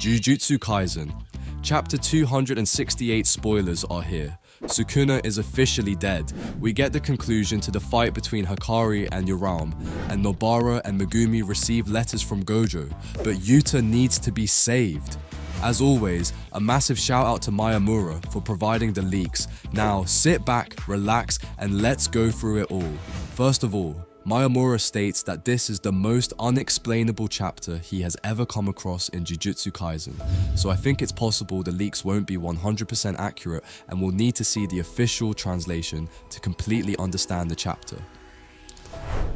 Jujutsu Kaisen. Chapter 268 spoilers are here. Sukuna is officially dead. We get the conclusion to the fight between Hakari and Uraume, and Nobara and Megumi receive letters from Gojo, but Yuta needs to be saved. As always, a massive shout out to Miyamura for providing the leaks. Now sit back, relax, and let's go through it all. First of all, Miyamura states that this is the most unexplainable chapter he has ever come across in Jujutsu Kaisen, so I think it's possible the leaks won't be 100% accurate and we'll need to see the official translation to completely understand the chapter.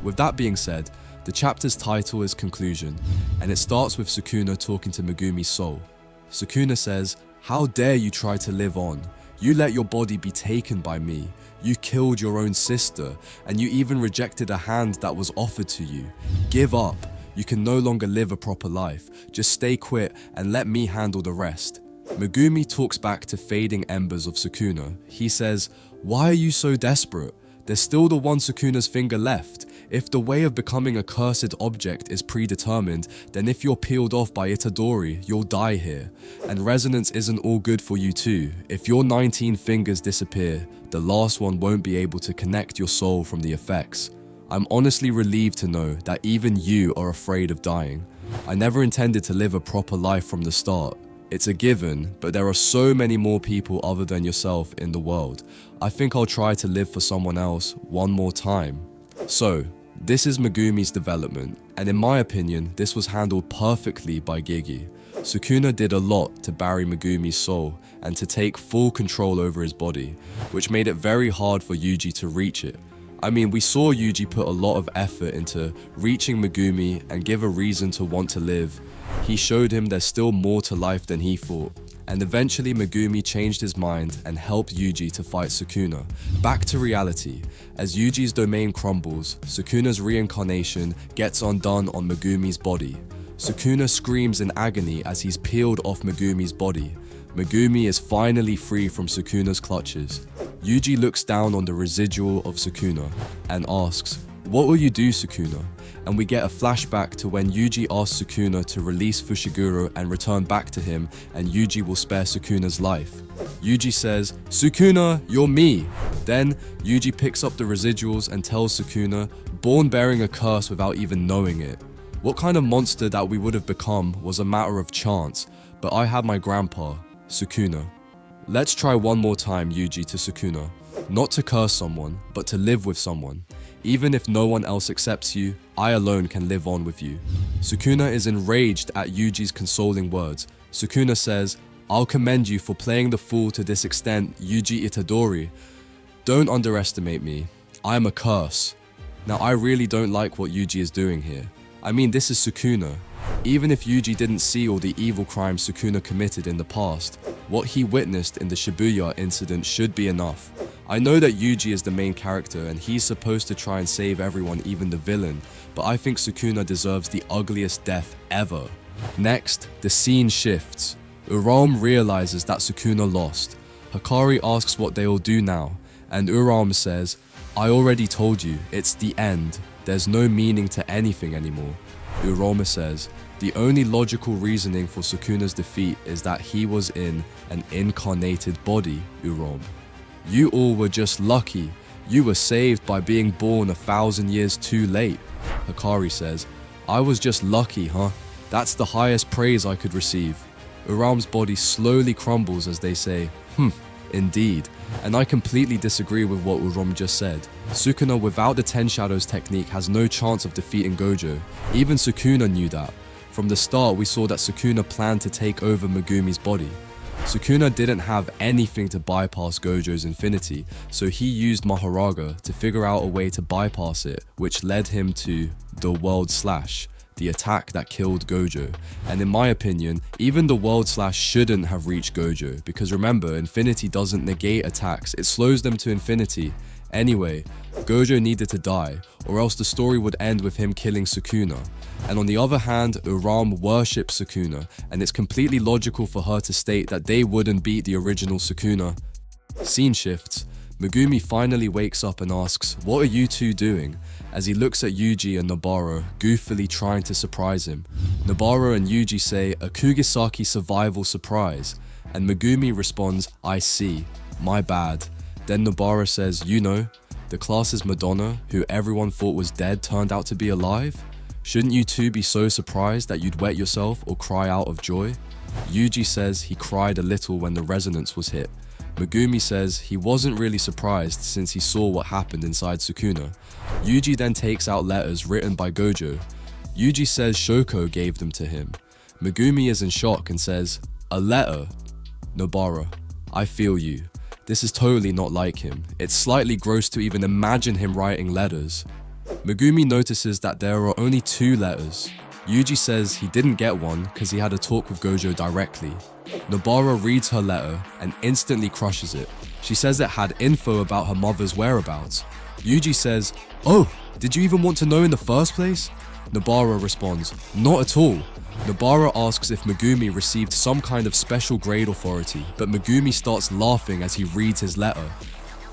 With that being said, the chapter's title is Conclusion, and it starts with Sukuna talking to Megumi's soul. Sukuna says, "How dare you try to live on? You let your body be taken by me. You killed your own sister, and you even rejected a hand that was offered to you. Give up. You can no longer live a proper life. Just stay quit and let me handle the rest." Megumi talks back to fading embers of Sukuna. He says, "Why are you so desperate? There's still the one Sukuna's finger left. If the way of becoming a cursed object is predetermined, then if you're peeled off by Itadori, you'll die here. And resonance isn't all good for you too. If your 19 fingers disappear, the last one won't be able to connect your soul from the effects. I'm honestly relieved to know that even you are afraid of dying. I never intended to live a proper life from the start. It's a given, but there are so many more people other than yourself in the world. I think I'll try to live for someone else one more time." So, this is Megumi's development, and in my opinion, this was handled perfectly by Gigi. Sukuna did a lot to bury Megumi's soul and to take full control over his body, which made it very hard for Yuji to reach it. I mean, we saw Yuji put a lot of effort into reaching Megumi and give a reason to want to live. He showed him there's still more to life than he thought. And eventually Megumi changed his mind and helped Yuji to fight Sukuna. Back to reality. As Yuji's domain crumbles, Sukuna's reincarnation gets undone on Megumi's body. Sukuna screams in agony as he's peeled off Megumi's body. Megumi is finally free from Sukuna's clutches. Yuji looks down on the residual of Sukuna and asks, "What will you do, Sukuna?" And we get a flashback to when Yuji asks Sukuna to release Fushiguro and return back to him, and Yuji will spare Sukuna's life. Yuji says, "Sukuna, you're me." Then Yuji picks up the residuals and tells Sukuna, born bearing a curse without even knowing it. What kind of monster that we would have become was a matter of chance, but I had my grandpa, Sukuna. "Let's try one more time, Yuji," to Sukuna. "Not to curse someone, but to live with someone. Even if no one else accepts you, I alone can live on with you." Sukuna is enraged at Yuji's consoling words. Sukuna says, "I'll commend you for playing the fool to this extent, Yuji Itadori. Don't underestimate me. I am a curse." Now, I really don't like what Yuji is doing here. I mean, this is Sukuna. Even if Yuji didn't see all the evil crimes Sukuna committed in the past, what he witnessed in the Shibuya incident should be enough. I know that Yuji is the main character and he's supposed to try and save everyone, even the villain, but I think Sukuna deserves the ugliest death ever. Next, the scene shifts. Uraume realizes that Sukuna lost. Hakari asks what they'll do now, and Uraume says, "I already told you, it's the end. There's no meaning to anything anymore." Uraume says, "The only logical reasoning for Sukuna's defeat is that he was in an incarnated body, Uraume. You all were just lucky. You were saved by being born 1,000 years too late." Hakari says, "I was just lucky, huh? That's the highest praise I could receive." Uraume's body slowly crumbles as they say, "Indeed." And I completely disagree with what Uraume just said. Sukuna without the 10 Shadows technique has no chance of defeating Gojo. Even Sukuna knew that. From the start, we saw that Sukuna planned to take over Megumi's body. Sukuna didn't have anything to bypass Gojo's infinity, so he used Maharaga to figure out a way to bypass it, which led him to the World Slash, the attack that killed Gojo. And in my opinion, even the World Slash shouldn't have reached Gojo, because remember, infinity doesn't negate attacks, it slows them to infinity. Anyway, Gojo needed to die, or else the story would end with him killing Sukuna. And on the other hand, Uraume worships Sukuna, and it's completely logical for her to state that they wouldn't beat the original Sukuna. Scene shifts. Megumi finally wakes up and asks, "What are you two doing?" as he looks at Yuji and Nobara, goofily trying to surprise him. Nobara and Yuji say, "A Kugisaki survival surprise," and Megumi responds, "I see, my bad." Then Nobara says, "You know, the class's Madonna, who everyone thought was dead, turned out to be alive? Shouldn't you two be so surprised that you'd wet yourself or cry out of joy?" Yuji says he cried a little when the resonance was hit. Megumi says he wasn't really surprised since he saw what happened inside Sukuna. Yuji then takes out letters written by Gojo. Yuji says Shoko gave them to him. Megumi is in shock and says, "A letter?" Nobara, "I feel you. This is totally not like him. It's slightly gross to even imagine him writing letters." Megumi notices that there are only 2 letters. Yuji says he didn't get one because he had a talk with Gojo directly. Nobara reads her letter and instantly crushes it. She says it had info about her mother's whereabouts. Yuji says, "Oh, did you even want to know in the first place?" Nobara responds, "Not at all." Nobara asks if Megumi received some kind of special grade authority, but Megumi starts laughing as he reads his letter.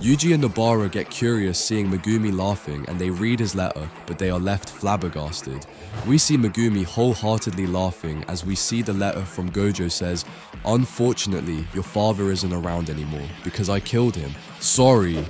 Yuji and Nobara get curious seeing Megumi laughing and they read his letter, but they are left flabbergasted. We see Megumi wholeheartedly laughing as we see the letter from Gojo says, "Unfortunately, your father isn't around anymore because I killed him. Sorry."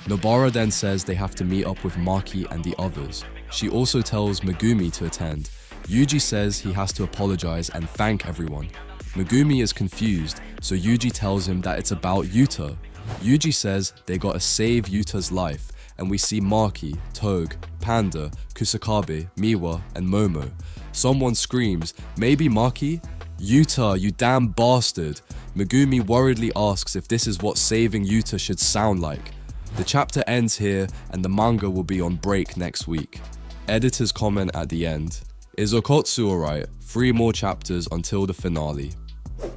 Nobara then says they have to meet up with Maki and the others. She also tells Megumi to attend. Yuji says he has to apologize and thank everyone. Megumi is confused, so Yuji tells him that it's about Yuta. Yuji says they gotta save Yuta's life, and we see Maki, Toge, Panda, Kusakabe, Miwa, and Momo. Someone screams, "Maybe Maki?" "Yuta, you damn bastard!" Megumi worriedly asks if this is what saving Yuta should sound like. The chapter ends here, and the manga will be on break next week. Editor's comment at the end. Is Okotsu alright? 3 more chapters until the finale.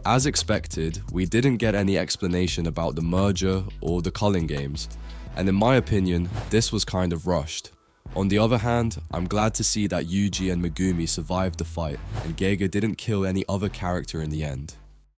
As expected, we didn't get any explanation about the merger or the culling games, and in my opinion, this was kind of rushed. On the other hand, I'm glad to see that Yuji and Megumi survived the fight and Gege didn't kill any other character in the end.